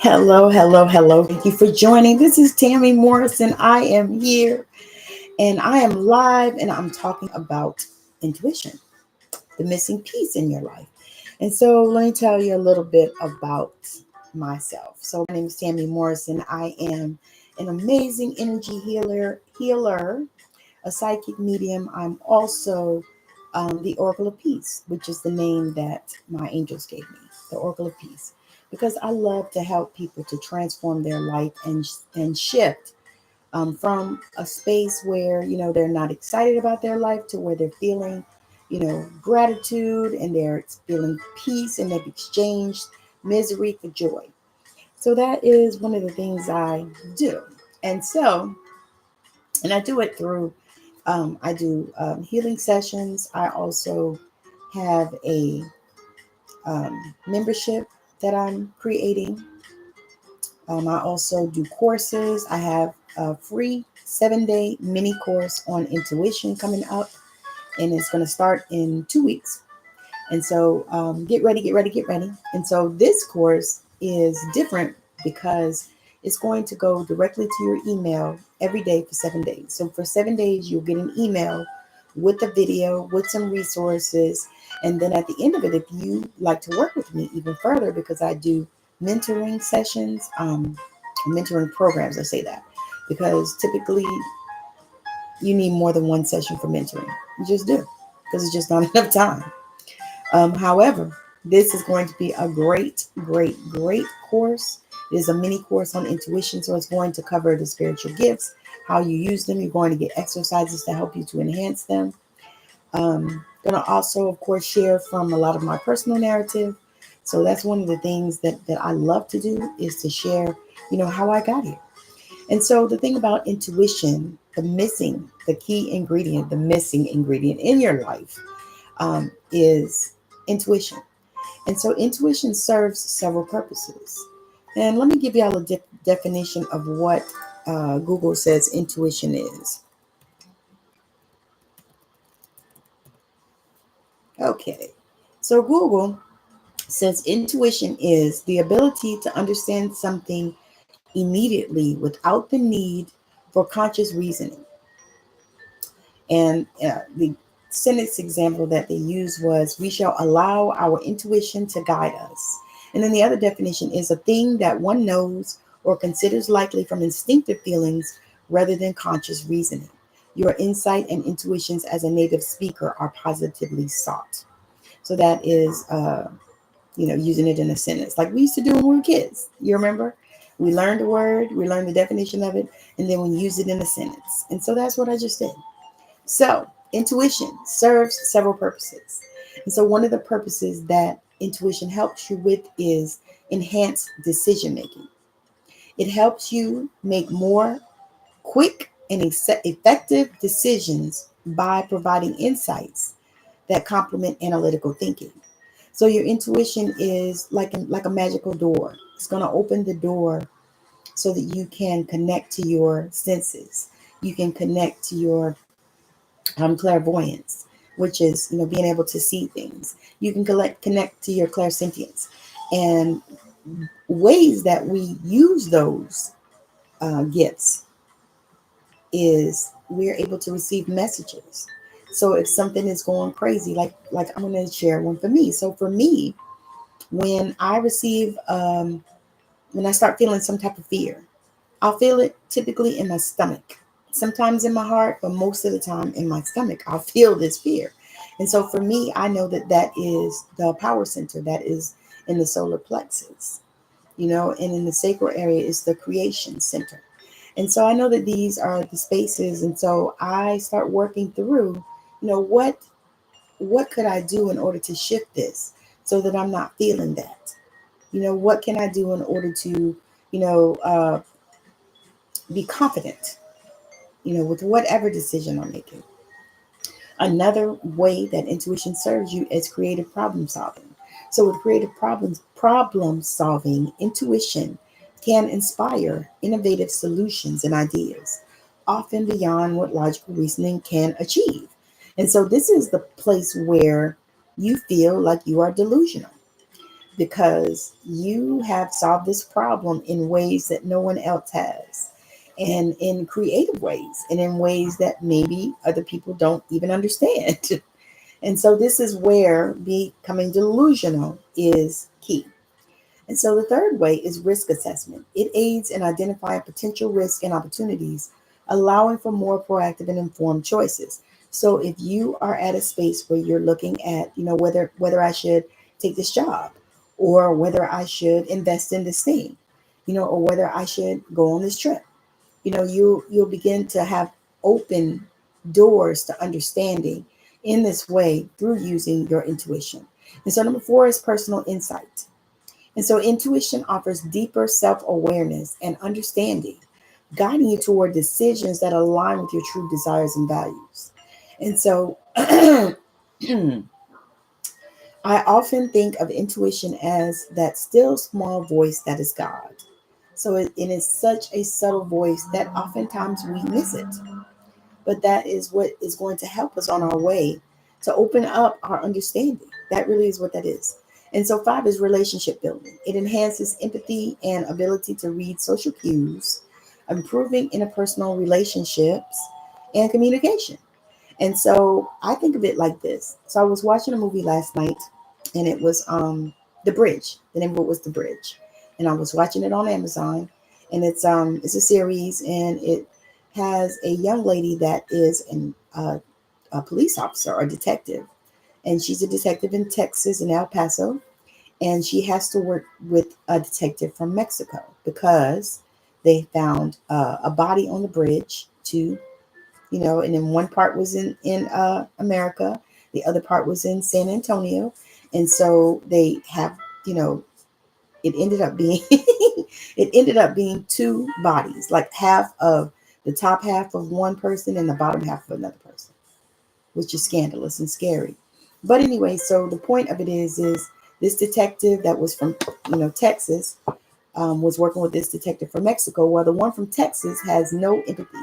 Hello, hello, hello. Thank you for joining. This is Tammi Morrison. I am here and I am live and I'm talking about intuition, the missing piece in your life. And so let me tell you a little bit about myself. So my name is Tammi Morrison. I am an amazing energy healer, a psychic medium. I'm also the Oracle of Peace, which is the name that my angels gave me, the Oracle of Peace, because I love to help people to transform their life and shift from a space where they're not excited about their life to where they're feeling gratitude and they're feeling peace and they've exchanged misery for joy. So that is one of the things I do. And so, and I do it through I do healing sessions. I also have a membership that I'm creating. I also do courses. I have a free 7-day mini course on intuition coming up, and it's going to start in 2 weeks. And so get ready, get ready, get ready. And so this course is different because it's going to go directly to your email every day for 7 days. So for 7 days, you'll get an email with a video, with some resources. And then at the end of it, if you like to work with me even further, because I do mentoring sessions, mentoring programs, I say that, because typically you need more than one session for mentoring. You just do, because it's just not enough time. However, this is going to be a great, great, great course. It is a mini course on intuition, so it's going to cover the spiritual gifts, how you use them. You're going to get exercises to help you to enhance them. Going to also, of course, share from a lot of my personal narrative. So that's one of the things that I love to do is to share, how I got here. And so the thing about intuition, the key ingredient, the missing ingredient in your life is intuition. And so intuition serves several purposes. And let me give y'all a definition of what Google says intuition is. Okay. So Google says intuition is the ability to understand something immediately without the need for conscious reasoning. And the sentence example that they used was, we shall allow our intuition to guide us. And then the other definition is a thing that one knows or considers likely from instinctive feelings rather than conscious reasoning. Your insight and intuitions as a native speaker are positively sought. So that is, using it in a sentence like we used to do when we were kids. You remember? We learned a word, we learned the definition of it, and then we use it in a sentence. And so that's what I just did. So, intuition serves several purposes. And so, one of the purposes that intuition helps you with is enhanced decision making. It helps you make more quick and effective decisions by providing insights that complement analytical thinking. So, your intuition is like a magical door. It's going to open the door so that you can connect to your senses. You can connect to your clairvoyance, which is being able to see things. You can connect to your clairsentience, and ways that we use those gifts is we're able to receive messages. So if something is going crazy, like I'm going to share one for me. So for me, when I receive when I start feeling some type of fear, I'll feel it typically in my stomach, sometimes in my heart, but most of the time in my stomach. I'll feel this fear. And so for me, I know that that is the power center that is in the solar plexus, and in the sacral area is the creation center. And so I know that these are the spaces. And so I start working through, what could I do in order to shift this so that I'm not feeling that? What can I do in order to, you know, uh, be confident, with whatever decision I'm making. Another way that intuition serves you is creative problem solving. So with creative problem solving, intuition can inspire innovative solutions and ideas, often beyond what logical reasoning can achieve. And so this is the place where you feel like you are delusional. because you have solved this problem in ways that no one else has, and in creative ways, and in ways that maybe other people don't even understand. And so, this is where becoming delusional is key. And so the third way is risk assessment. It aids in identifying potential risks and opportunities, allowing for more proactive and informed choices. So if you are at a space where you're looking at, whether I should take this job, or whether I should invest in this thing, or whether I should go on this trip, you'll begin to have open doors to understanding in this way through using your intuition. And so number four is personal insight. And so intuition offers deeper self awareness and understanding, guiding you toward decisions that align with your true desires and values. And so I often think of intuition as that still small voice that is God. So it is such a subtle voice that oftentimes we miss it. But that is what is going to help us on our way to open up our understanding. That really is what that is. And so, five is relationship building. It enhances empathy and ability to read social cues, improving interpersonal relationships and communication. And so, I think of it like this. So, I was watching a movie last night, and it was The Bridge. The name of it was The Bridge, and I was watching it on Amazon, and it's a series, and it has a young lady that is a police officer or detective, and she's a detective in Texas, in El Paso, and she has to work with a detective from Mexico because they found a body on the bridge. And then one part was in America, the other part was in San Antonio, and so they have, you know, it ended up being it ended up being two bodies, like half of the top half of one person and the bottom half of another person, which is scandalous and scary. But anyway, so the point of it is this detective that was from Texas, was working with this detective from Mexico. Well, the one from Texas has no empathy.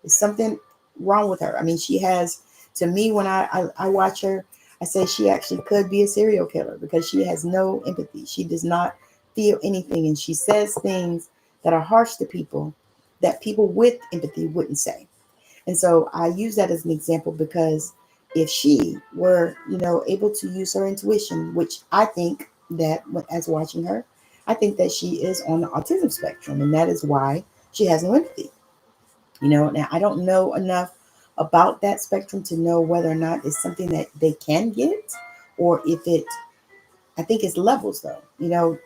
There's something wrong with her. I mean, she has, to me, when I watch her, I say she actually could be a serial killer because she has no empathy. She does not feel anything, and she says things that are harsh to people that people with empathy wouldn't say. And so I use that as an example because if she were, able to use her intuition, which I think that as watching her, I think that she is on the autism spectrum, and that is why she has no empathy. Now I don't know enough about that spectrum to know whether or not it's something that they can get, or if it, I think it's levels though.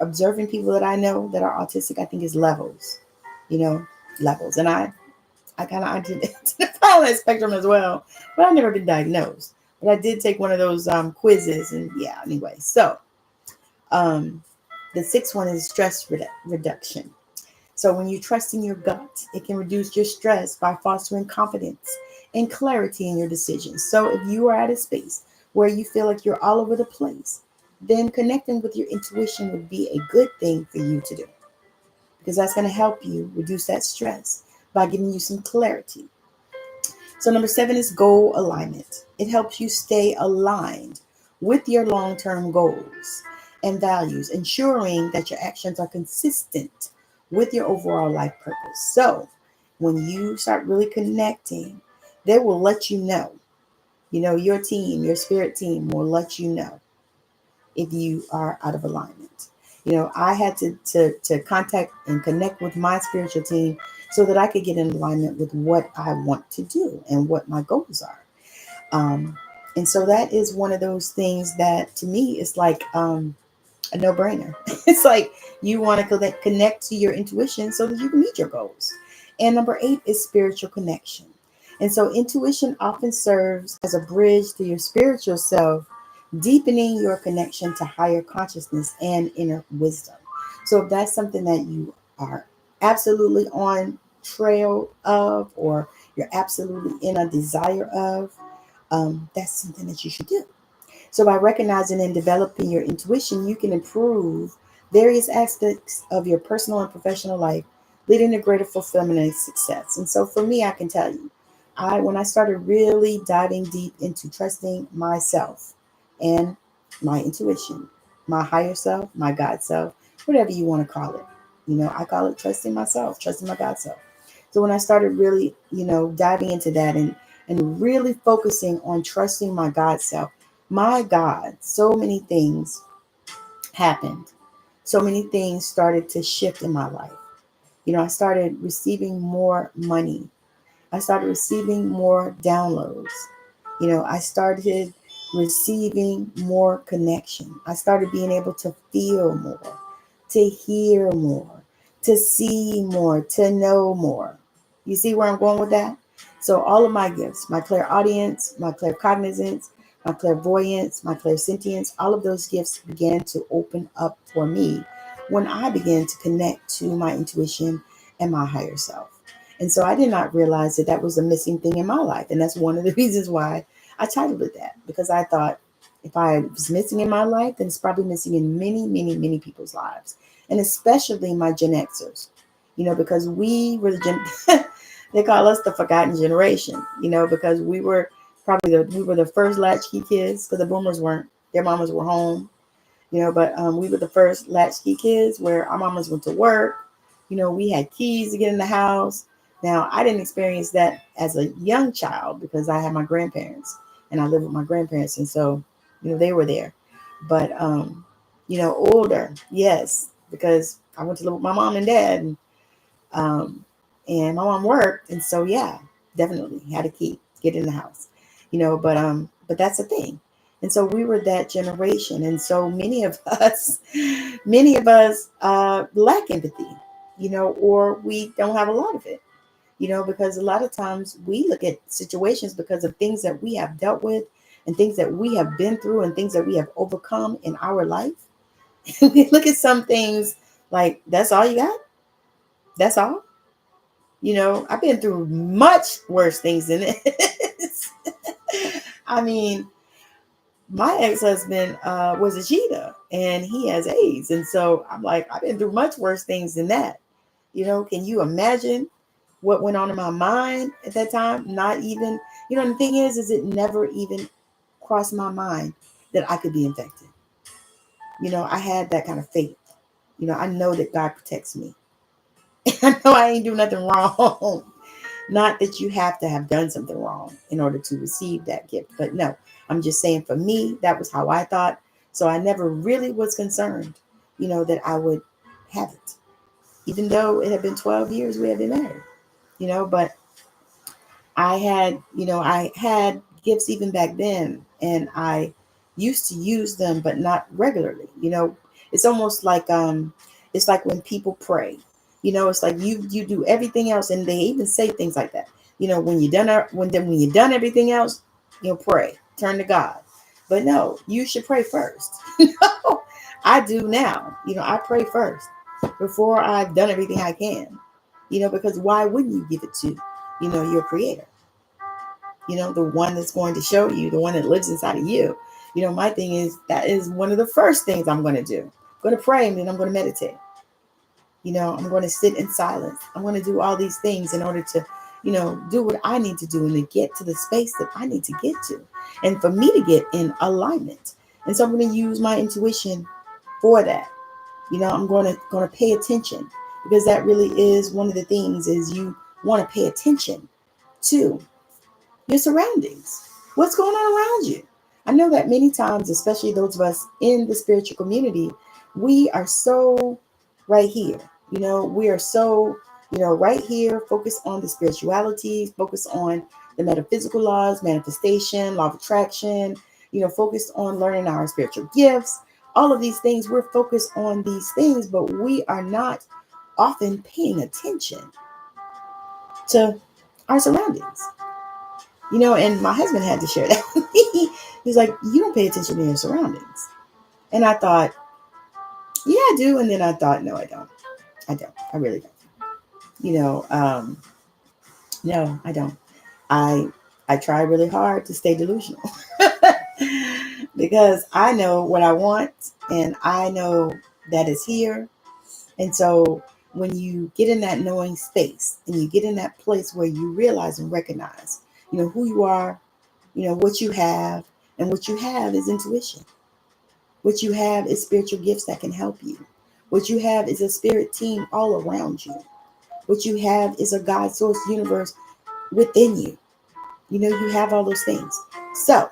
Observing people that I know that are autistic, I think is levels, you know, levels. And I kind of identify on that spectrum as well, but I've never been diagnosed. But I did take one of those quizzes, and yeah, anyway. So um, the sixth one is stress reduction. So when you trust in your gut, it can reduce your stress by fostering confidence and clarity in your decisions. So if you are at a space where you feel like you're all over the place, then connecting with your intuition would be a good thing for you to do, because that's going to help you reduce that stress by giving you some clarity. So, number seven is goal alignment. It helps you stay aligned with your long term goals and values, ensuring that your actions are consistent with your overall life purpose. So, when you start really connecting, they will let you know. Your team, your spirit team will let you know if you are out of alignment. I had to contact and connect with my spiritual team so that I could get in alignment with what I want to do and what my goals are. And so that is one of those things that to me is like a no brainer. It's like you want to connect to your intuition so that you can meet your goals. And number eight is spiritual connection. And so intuition often serves as a bridge to your spiritual self, deepening your connection to higher consciousness and inner wisdom. So if that's something that you are absolutely on trail of, or you're absolutely in a desire of, that's something that you should do. So by recognizing and developing your intuition, you can improve various aspects of your personal and professional life, leading to greater fulfillment and success. And so for me, I can tell you, when I started really diving deep into trusting myself and my intuition, my higher self, my God self, whatever you want to call it. I call it trusting myself, trusting my God self. So when I started really, diving into that and really focusing on trusting my God self, my God, so many things happened. So many things started to shift in my life. I started receiving more money. I started receiving more downloads. I started receiving more connection. I started being able to feel more, to hear more, to see more, to know more. You see where I'm going with that? So all of my gifts, my clairaudience, my claircognizance, my clairvoyance, my clairsentience, all of those gifts began to open up for me when I began to connect to my intuition and my higher self. And so I did not realize that that was a missing thing in my life. And that's one of the reasons why I titled it that, because I thought if I was missing in my life, then it's probably missing in many, many, many people's lives, and especially my Gen Xers, because we were they call us the forgotten generation, because we were the first latchkey kids, because the boomers weren't, their mamas were home, but we were the first latchkey kids where our mamas went to work. We had keys to get in the house. Now, I didn't experience that as a young child because I had my grandparents and I lived with my grandparents. And so, they were there. But, older, yes, because I went to live with my mom and dad, um, and my mom worked. And so, yeah, definitely had a key to get in the house, but that's the thing. And so we were that generation. And so many of us lack empathy, or we don't have a lot of it, because a lot of times we look at situations because of things that we have dealt with and things that we have been through and things that we have overcome in our life. We look at some things like, that's all you got? That's all? I've been through much worse things than this. I mean, my ex-husband was a cheater and he has AIDS. And so I'm like, I've been through much worse things than that. Can you imagine what went on in my mind at that time? Not even, the thing is it never even crossed my mind that I could be infected. I had that kind of faith. I know that God protects me. I know I ain't do nothing wrong. Not that you have to have done something wrong in order to receive that gift. But no, I'm just saying for me, that was how I thought. So I never really was concerned, that I would have it. Even though it had been 12 years we had been married, but I had gifts even back then, and I used to use them, but not regularly. It's almost like it's like when people pray. It's like you do everything else, and they even say things like that. When you done when you done everything else, pray, turn to God. But no, you should pray first. I do now. I pray first before I've done everything I can. Because why wouldn't you give it to your creator? The one that's going to show you, the one that lives inside of you. My thing is that is one of the first things I'm going to do. I'm going to pray, and then I'm going to meditate. I'm going to sit in silence. I'm going to do all these things in order to, do what I need to do and to get to the space that I need to get to. And for me to get in alignment. And so I'm going to use my intuition for that. I'm going to pay attention, because that really is one of the things is you want to pay attention to your surroundings. What's going on around you? I know that many times, especially those of us in the spiritual community, we are so right here. We are so, right here, focused on the spirituality, focused on the metaphysical laws, manifestation, law of attraction, focused on learning our spiritual gifts. All of these things, we're focused on these things, but we are not often paying attention to our surroundings. And my husband had to share that with me. He's like, you don't pay attention to your surroundings. And I thought, yeah, I do. And then I thought, no, I don't. I don't. I really don't. No, I don't. I I try really hard to stay delusional because I know what I want and I know that it's here. And so when you get in that knowing space and you get in that place where you realize and recognize, who you are, what you have, and what you have is intuition. What you have is spiritual gifts that can help you. What you have is a spirit team all around you. What you have is a God source universe within you. You know, you have all those things. So,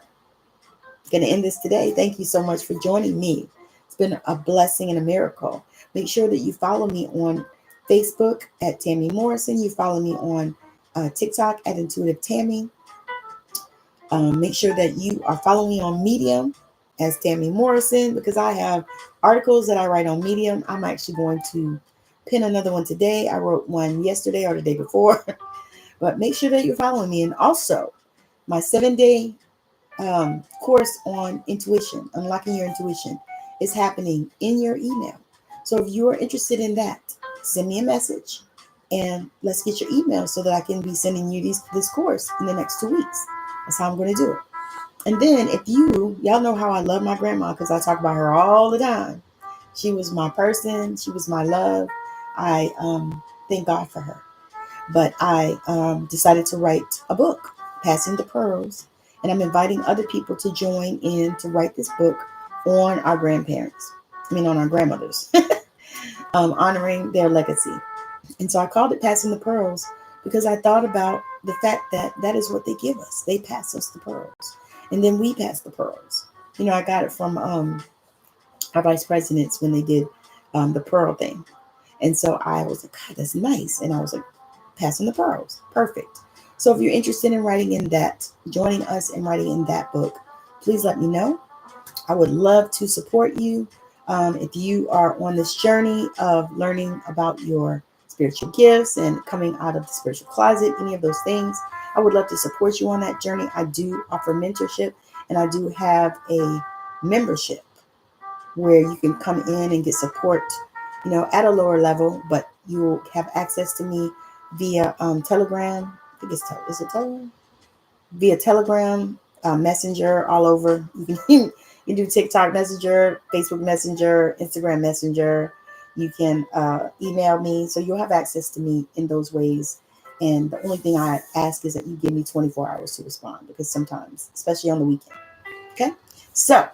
going to end this today. Thank you so much for joining me. It's been a blessing and a miracle. Make sure that you follow me on Facebook at Tammi Morrison. You follow me on TikTok at Intuitive Tammi. Make sure that you are following me on Medium as Tammi Morrison, because I have articles that I write on Medium. I'm actually going to pin another one today. I wrote one yesterday or the day before. But make sure that you're following me. And also, my 7-day course on intuition, unlocking your intuition, is happening in your email. So if you are interested in that, send me a message and let's get your email so that I can be sending you this course in the next 2 weeks. That's how I'm going to do it. And then if y'all know how I love my grandma, because I talk about her all the time. She was my person. She was my love. I thank God for her. But I decided to write a book, Passing the Pearls. And I'm inviting other people to join in to write this book on our grandparents. On our grandmothers, honoring their legacy. And so I called it Passing the Pearls because I thought about the fact that that is what they give us. They pass us the pearls. And then we pass the pearls. I got it from our vice presidents when they did the pearl thing. And so I was like, God, that's nice. And I was like, Passing the Pearls. Perfect. So if you're interested in writing in that, joining us and writing in that book, please let me know. I would love to support you. If you are on this journey of learning about your spiritual gifts and coming out of the spiritual closet, any of those things, I would love to support you on that journey. I do offer mentorship, and I do have a membership where you can come in and get support, at a lower level, but you will have access to me via Telegram. I think is it Telegram? Via Telegram, Messenger, all over. You can you do TikTok Messenger, Facebook Messenger, Instagram Messenger. You can email me, so you'll have access to me in those ways. And the only thing I ask is that you give me 24 hours to respond, because sometimes, especially on the weekend. Okay, so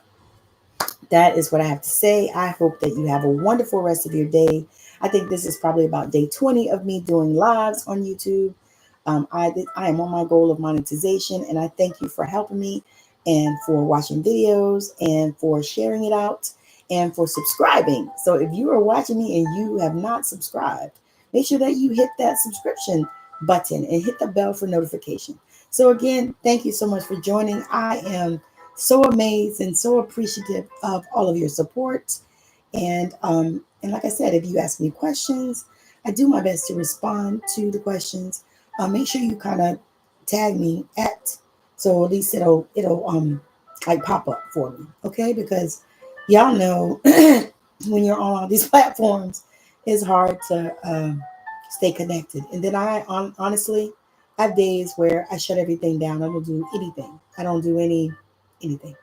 that is what I have to say. I hope that you have a wonderful rest of your day. I think this is probably about day 20 of me doing lives on YouTube. I am on my goal of monetization, and I thank you for helping me and for watching videos and for sharing it out and for subscribing. So if you are watching me and you have not subscribed, make sure that you hit that subscription button and hit the bell for notification. So again, thank you so much for joining. I am so amazed and so appreciative of all of your support. And like I said, if you ask me questions, I do my best to respond to the questions. Make sure you kind of tag me at, so at least it'll like pop up for me, okay? Because y'all know when you're on all these platforms, it's hard to stay connected. And then honestly, I have days where I shut everything down. I don't do anything. I don't do anything.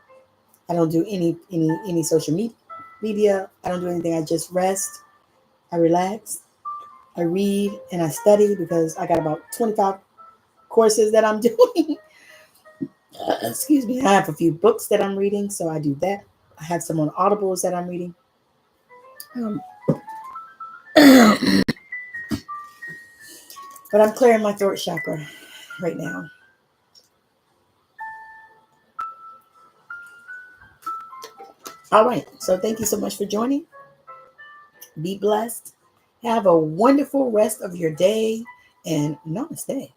I don't do any social media. I don't do anything. I just rest. I relax. I read and I study, because I got about 25 courses that I'm doing. Excuse me. I have a few books that I'm reading, so I do that. I have some on Audibles that I'm reading. Um, but I'm clearing my throat chakra right now. All right. So thank you so much for joining. Be blessed. Have a wonderful rest of your day, and namaste.